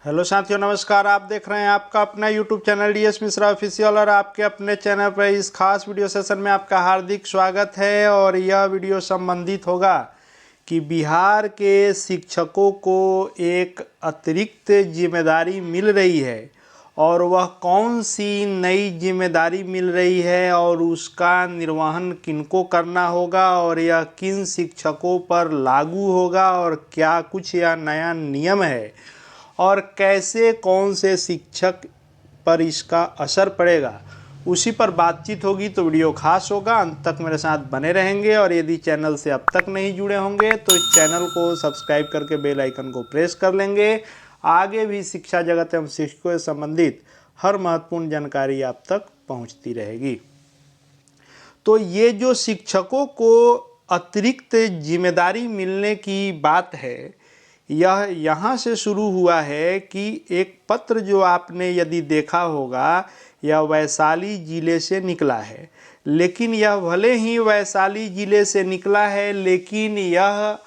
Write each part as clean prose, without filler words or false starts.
Hello साथियों, नमस्कार। आप देख रहे हैं आपका अपना YouTube channel DS Mishra official और आपके अपने चैनल पर इस खास वीडियो सेशन में आपका हार्दिक स्वागत है। और यह वीडियो संबंधित होगा कि बिहार के शिक्षकों को एक अतिरिक्त जिम्मेदारी मिल रही है और वह कौन सी नई जिम्मेदारी मिल रही है और उसका निर्वहन किनको करना होगा और यह किन शिक्षकों पर लागू होगा और क्या कुछ यह नया नियम है और कैसे कौन से शिक्षक पर इसका असर पड़ेगा, उसी पर बातचीत होगी। तो वीडियो खास होगा, अंत तक मेरे साथ बने रहेंगे। और यदि चैनल से अब तक नहीं जुड़े होंगे तो इस चैनल को सब्सक्राइब करके बेल आइकन को प्रेस कर लेंगे। आगे भी शिक्षा जगत एवं शिक्षकों से संबंधित हर महत्वपूर्ण जानकारी आप तक पहुंचती रहेगी। तो ये जो शिक्षकों को अतिरिक्त जिम्मेदारी मिलने की बात है, यह यहाँ से शुरू हुआ है कि एक पत्र जो आपने यदि देखा होगा, यह वैशाली ज़िले से निकला है। लेकिन यह भले ही वैशाली ज़िले से निकला है, लेकिन यह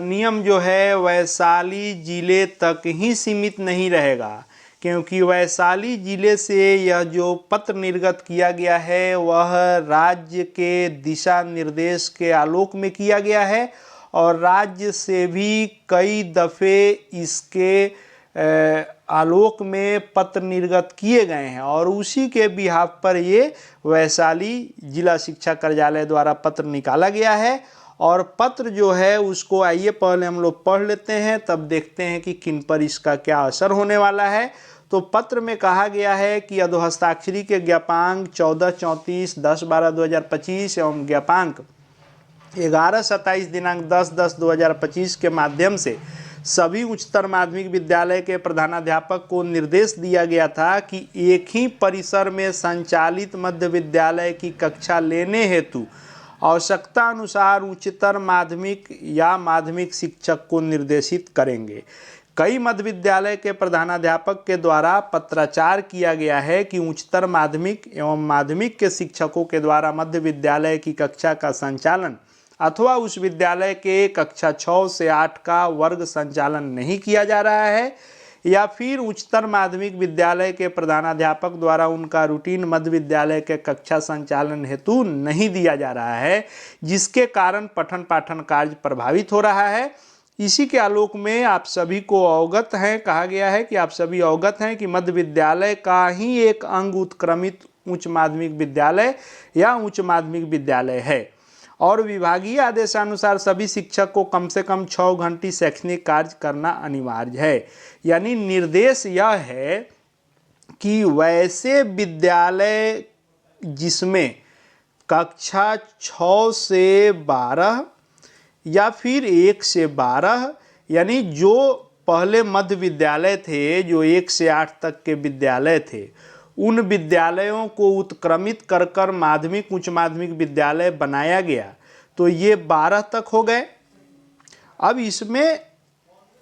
नियम जो है वैशाली ज़िले तक ही सीमित नहीं रहेगा, क्योंकि वैशाली ज़िले से यह जो पत्र निर्गत किया गया है वह राज्य के दिशा निर्देश के आलोक में किया गया है और राज्य से भी कई दफ़े इसके आलोक में पत्र निर्गत किए गए हैं और उसी के बिहाफ पर ये वैशाली जिला शिक्षा कार्यालय द्वारा पत्र निकाला गया है। और पत्र जो है उसको आइए पहले हम लोग पढ़ लेते हैं, तब देखते हैं कि किन पर इसका क्या असर होने वाला है। तो पत्र में कहा गया है कि अधोहस्ताक्षरी के ज्ञापांक 14/34/10/12/2025 एवं ज्ञापांक 11/27 दिनांक 10/10/2025 के माध्यम से सभी उच्चतर माध्यमिक विद्यालय के प्रधानाध्यापक को निर्देश दिया गया था कि एक ही परिसर में संचालित मध्य विद्यालय की कक्षा लेने हेतु आवश्यकता अनुसार उच्चतर माध्यमिक या माध्यमिक शिक्षक को निर्देशित करेंगे। कई मध्य विद्यालय के प्रधानाध्यापक के द्वारा पत्राचार किया गया है कि उच्चतर माध्यमिक एवं माध्यमिक के शिक्षकों के द्वारा मध्य विद्यालय की कक्षा का संचालन अथवा उस विद्यालय के कक्षा 6 से 8 का वर्ग संचालन नहीं किया जा रहा है, या फिर उच्चतर माध्यमिक विद्यालय के प्रधानाध्यापक द्वारा उनका रूटीन मध्य विद्यालय के कक्षा संचालन हेतु नहीं दिया जा रहा है, जिसके कारण पठन पाठन कार्य प्रभावित हो रहा है। इसी के आलोक में आप सभी को अवगत हैं, कहा गया है कि आप सभी अवगत हैं कि मध्य विद्यालय का ही एक अंग उत्क्रमित उच्च माध्यमिक विद्यालय या उच्च माध्यमिक विद्यालय है और विभागीय आदेशानुसार सभी शिक्षक को कम से कम 6 घंटे शैक्षणिक कार्य करना अनिवार्य है। यानी निर्देश यह है कि वैसे विद्यालय जिसमें कक्षा 6 से 12 या फिर 1 से 12, यानी जो पहले मध्य विद्यालय थे, जो 1 से 8 तक के विद्यालय थे, उन विद्यालयों को उत्क्रमित कर कर माध्यमिक उच्च माध्यमिक विद्यालय बनाया गया, तो ये 12 तक हो गए। अब इसमें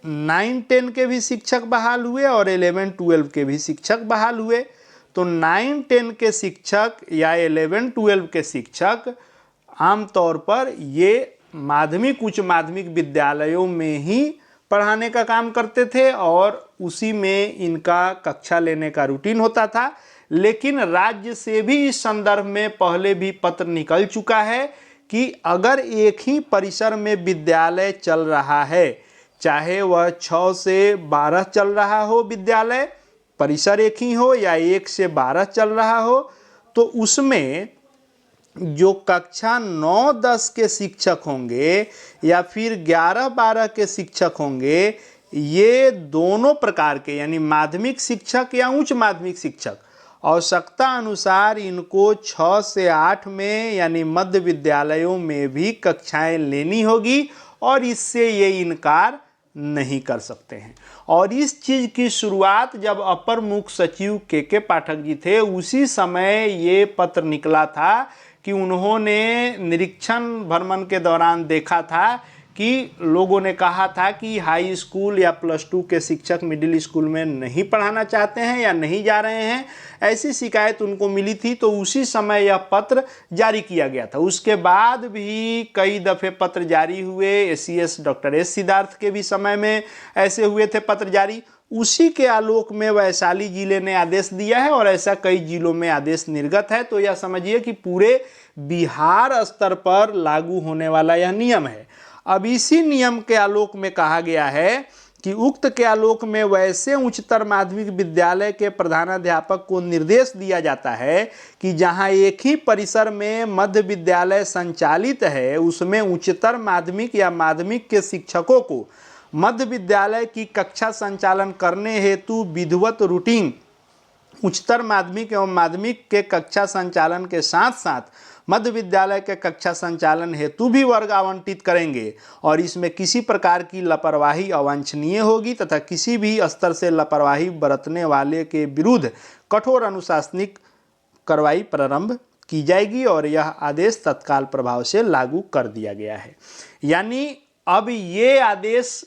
9-10 के भी शिक्षक बहाल हुए और 11-12 के भी शिक्षक बहाल हुए। तो 9-10 के शिक्षक या 11-12 के शिक्षक आमतौर पर ये माध्यमिक उच्च माध्यमिक विद्यालयों में ही पढ़ाने का काम करते थे और उसी में इनका कक्षा लेने का रूटीन होता था। लेकिन राज्य से भी इस संदर्भ में पहले भी पत्र निकल चुका है कि अगर एक ही परिसर में विद्यालय चल रहा है, चाहे वह 6 से 12 चल रहा हो, विद्यालय परिसर एक ही हो, या 1 से 12 चल रहा हो, तो उसमें जो कक्षा 9-10 के शिक्षक होंगे या फिर 11-12 के शिक्षक होंगे, ये दोनों प्रकार के यानी माध्यमिक शिक्षक या उच्च माध्यमिक शिक्षक आवश्यकता अनुसार इनको 6 से 8 में यानी मध्य विद्यालयों में भी कक्षाएं लेनी होगी और इससे ये इनकार नहीं कर सकते हैं। और इस चीज़ की शुरुआत जब अपर मुख्य सचिव के पाठक जी थे, उसी समय ये पत्र निकला था कि उन्होंने निरीक्षण भ्रमण के दौरान देखा था कि लोगों ने कहा था कि हाई स्कूल या +2 के शिक्षक मिडिल स्कूल में नहीं पढ़ाना चाहते हैं या नहीं जा रहे हैं, ऐसी शिकायत उनको मिली थी। तो उसी समय यह पत्र जारी किया गया था। उसके बाद भी कई दफ़े पत्र जारी हुए, SCS डॉक्टर एस सिद्धार्थ के भी समय में ऐसे हुए थे पत्र जारी। उसी के आलोक में वैशाली जिले ने आदेश दिया है और ऐसा कई जिलों में आदेश निर्गत है। तो यह समझिए कि पूरे बिहार स्तर पर लागू होने वाला यह नियम है। अब इसी नियम के आलोक में कहा गया है कि उक्त के आलोक में वैसे उच्चतर माध्यमिक विद्यालय के प्रधानाध्यापक को निर्देश दिया जाता है कि जहां एक ही परिसर में मध्य विद्यालय संचालित है, उसमें उच्चतर माध्यमिक या माध्यमिक के शिक्षकों को मध्य विद्यालय की कक्षा संचालन करने हेतु विधिवत रूटीन उच्चतर माध्यमिक एवं माध्यमिक के कक्षा संचालन के साथ साथ मध्य विद्यालय के कक्षा संचालन हेतु भी वर्ग आवंटित करेंगे और इसमें किसी प्रकार की लापरवाही अवांछनीय होगी तथा किसी भी स्तर से लापरवाही बरतने वाले के विरुद्ध कठोर अनुशासनिक कार्रवाई प्रारंभ की जाएगी और यह आदेश तत्काल प्रभाव से लागू कर दिया गया है। यानी अब ये आदेश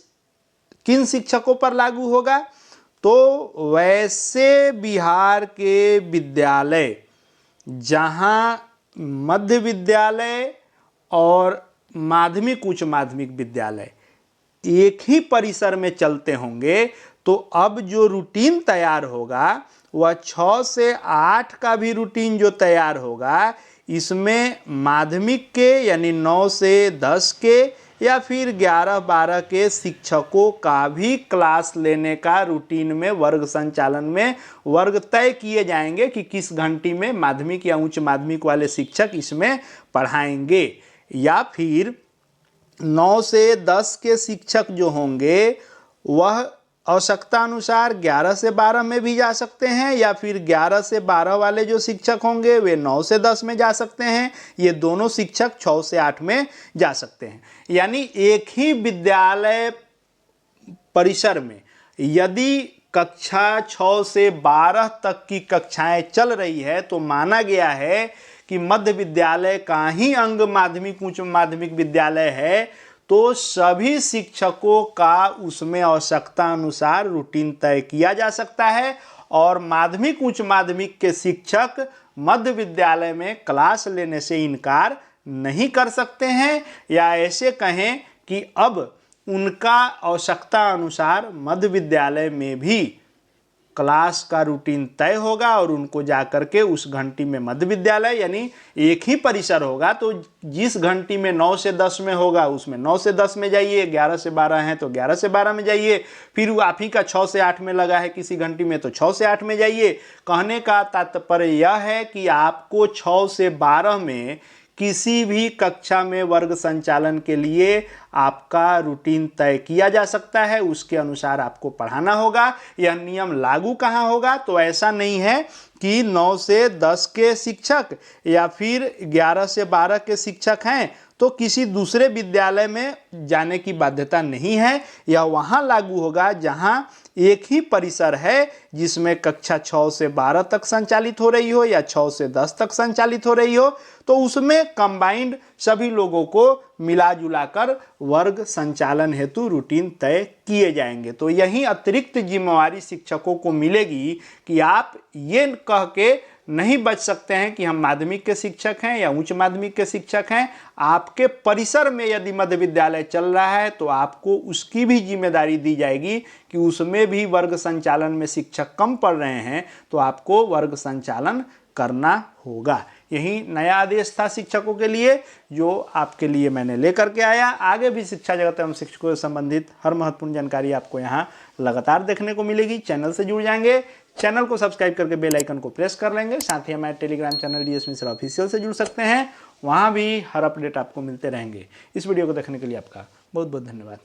किन शिक्षकों पर लागू होगा? तो वैसे बिहार के विद्यालय जहां मध्य विद्यालय और माध्यमिक उच्च माध्यमिक विद्यालय एक ही परिसर में चलते होंगे, तो अब जो रूटीन तैयार होगा वह 6 से 8 का भी रूटीन जो तैयार होगा, इसमें माध्यमिक के यानी 9 से 10 के या फिर 11-12 के शिक्षकों का भी क्लास लेने का रूटीन में वर्ग संचालन में वर्ग तय किए जाएंगे कि किस घंटी में माध्यमिक या उच्च माध्यमिक वाले शिक्षक इसमें पढ़ाएंगे। या फिर 9 से 10 के शिक्षक जो होंगे वह आवश्यकता अनुसार 11 से 12 में भी जा सकते हैं या फिर 11 से 12 वाले जो शिक्षक होंगे वे 9 से 10 में जा सकते हैं। ये दोनों शिक्षक 6 से 8 में जा सकते हैं। यानी एक ही विद्यालय परिसर में यदि कक्षा 6 से 12 तक की कक्षाएं चल रही है तो माना गया है कि मध्य विद्यालय का ही अंग माध्यमिक उच्च माध्यमिक विद्यालय है, तो सभी शिक्षकों का उसमें आवश्यकता अनुसार रूटीन तय किया जा सकता है और माध्यमिक उच्च माध्यमिक के शिक्षक मध्य विद्यालय में क्लास लेने से इनकार नहीं कर सकते हैं, या ऐसे कहें कि अब उनका आवश्यकता अनुसार मध्य विद्यालय में भी क्लास का रूटीन तय होगा और उनको जाकर के उस घंटी में मध्य विद्यालय यानी एक ही परिसर होगा, तो जिस घंटी में 9 से 10 में होगा उसमें 9 से 10 में जाइए, 11 से 12 हैं तो 11 से 12 में जाइए, फिर आप ही का 6 से 8 में लगा है किसी घंटी में तो 6 से 8 में जाइए। कहने का तात्पर्य यह है कि आपको 6 से 12 में किसी भी कक्षा में वर्ग संचालन के लिए आपका रूटीन तय किया जा सकता है, उसके अनुसार आपको पढ़ाना होगा। यह नियम लागू कहाँ होगा? तो ऐसा नहीं है कि 9 से 10 के शिक्षक या फिर 11 से 12 के शिक्षक हैं तो किसी दूसरे विद्यालय में जाने की बाध्यता नहीं है। यह वहाँ लागू होगा जहाँ एक ही परिसर है जिसमें कक्षा 6 से 12 तक संचालित हो रही हो या 6 से 10 तक संचालित हो रही हो, तो उसमें कंबाइंड सभी लोगों को मिला जुला कर वर्ग संचालन हेतु रूटीन तय किए जाएंगे। तो यही अतिरिक्त जिम्मेवारी शिक्षकों को मिलेगी कि आप ये कह के नहीं बच सकते हैं कि हम माध्यमिक के शिक्षक हैं या उच्च माध्यमिक के शिक्षक हैं। आपके परिसर में यदि मध्य विद्यालय चल रहा है तो आपको उसकी भी जिम्मेदारी दी जाएगी कि उसमें भी वर्ग संचालन में शिक्षक कम पढ़ रहे हैं तो आपको वर्ग संचालन करना होगा। यही नया आदेश था शिक्षकों के लिए जो आपके लिए मैंने लेकर के आया। आगे भी शिक्षा जगत एवं शिक्षकों से संबंधित हर महत्वपूर्ण जानकारी आपको यहाँ लगातार देखने को मिलेगी। चैनल से जुड़ जाएंगे, चैनल को सब्सक्राइब करके बेल आइकन को प्रेस कर लेंगे। साथ ही हमारे Telegram channel DS Mishra official से जुड़ सकते हैं, वहाँ भी हर अपडेट आपको मिलते रहेंगे। इस वीडियो को देखने के लिए आपका बहुत बहुत धन्यवाद।